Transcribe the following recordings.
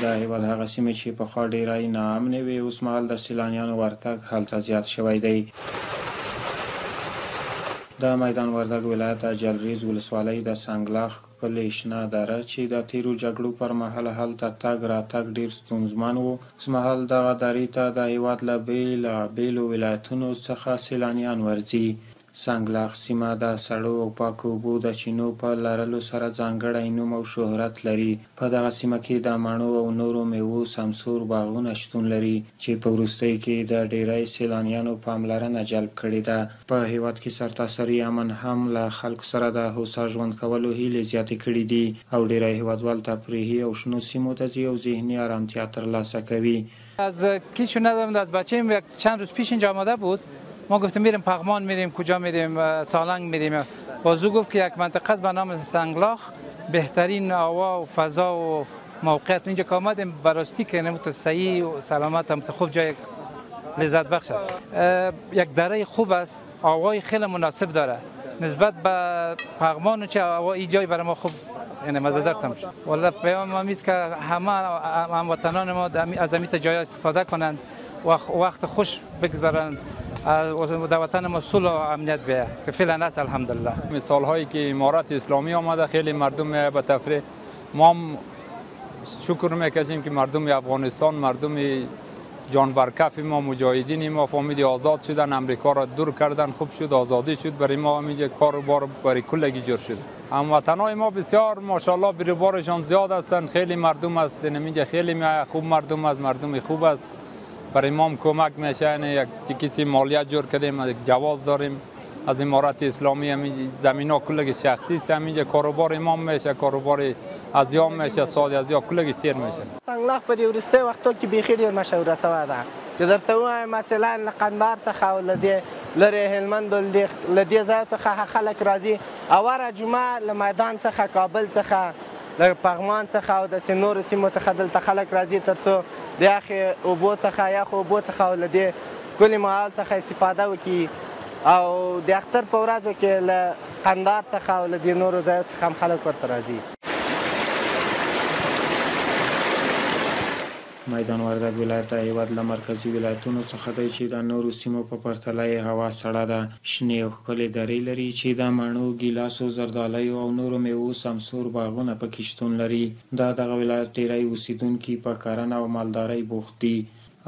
د هیواد هغه سیمې چې پخوا ډېری ناامنې وې اوس مهال د سیلانیانو ورتګ هلته زیات شوی دی. د میدان وردګ ولایت د جلریز ولسوالۍ د سنګلاخ ښکلې شنه دره چې د تیرو جګړو پر مهال هلته تګ راتګ ډېر ستونزمن و، اوس مهال دغه درې ته د هیواد له بېلابېلو ولایتونو څخه سیلانیان ورځي. سنګلاخ سیمه د سړو او پاکو اوبو د چینو په لرلو سره ځانګړی نوم او شهرت لري. په دغه سیمه کې د مڼو او نورو میوو سمسور باغونه شتون لري چې په وروستیو کې د ډېری سیلانیانو پاملرنه جلب کړې ده. په هیواد کې سرتاسري امن هم له خلکو سره د هوسا ژوند کولو هیلې زیاتې کړي دي او ډېری هیوادوال تفریحي او شنو سیمو ته ځي او ذهنی آرامتیا ترلاسه کوي. از کیچو ندارم، از بچه‌ام چند روز پیش اینجا آمده بود. ما گفتیم میریم پغمان، میریم کجا میریم، سالنگ میریم. بازو گفت که یک منطقه به نام سنگلاخ بهترین هوا و فضا و موقعیت اینجا که آمدیم براستی که نمو تو صحیح و سلامت هم تو خوب جای لذت بخش است. یک دره خوب است، هوای خیلی مناسب داره نسبت به پغمان، چه هوا این جای برای ما خوب یعنی مزه‌دار تمش. والله پیام ما میست که همه هموطنان ما از این جای استفاده کنند و وقت خوش بگذارند در وطن ما صلح و امنیت بیه که فعلا هست الحمدلله. مثال هایی که امارت اسلامی آمده خیلی مردم میاد به تفریح. ما هم شکر میکنیم که مردم افغانستان، مردم جان برکف ما، مجاهدین ما فهمید آزاد شدن، امریکا را دور کردن، خوب شد، آزادی شد. برای ما همینجا کار و بار برای کلگی جور شد. هموطنای ما بسیار ماشاءالله بیروبارشان زیاد هستند، خیلی مردم است اینجا، خیلی خوب مردم است، مردم خوب است. برای ما هم کمک میشه. یک کسی مالیات جور کردیم، یک جواز داریم از امارت اسلامی. همین زمینا کلگی شخصی است، همینجا کاروبار امام میشه، کاروبار ازیام میشه، سال ازیا کلگی تیر میشه. سنگلاخ په دې وروستي وختو کې بیخي ډېر مشهوره شوې ده. که درته ووایم مثلا له قندهار څخه او له دې لرې هلمند له دې ځایو څخه خلک راځي. اوره جمعه له میدان څخه، کابل څخه، له پغمان څخه او داسې نورو سیمو څخه دلته خلک راځي تر څو د یخې اوبو څخه، یخو اوبو څخه او له دې ښکلي ماحول څخه استفاده وکړي. او د اختر په ورځو کې له قندهار څخه او له دې نورو ځایو څخه هم خلک ورته راځي. میدان وردګ ولایت د هیواد له مرکزي ولایتونو څخه دی چې د نورو سیمو په پرتله یې هوا سړه ده. شنې او ښکلې درې لري چې د مڼو، ګیلاسو، زردالیو او نورو میوو سمسور باغونه پکې شتون لري. دغه ولایت ډېری اوسیدونکي په کرنه او مالدارۍ بوخت دي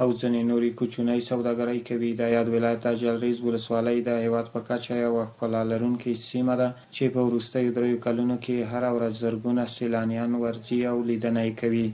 او ځینې نورې کوچنۍ سوداګرۍ کوي. د یاد ولایت د جلریز ولسوالۍ د هیواد په کچه یوه ښکلا لرونکې سیمه ده چې په وروستیو 3 کلونو کې هره ورځ زرګونه سیلانیان ورځي او لیدنه یې کوي.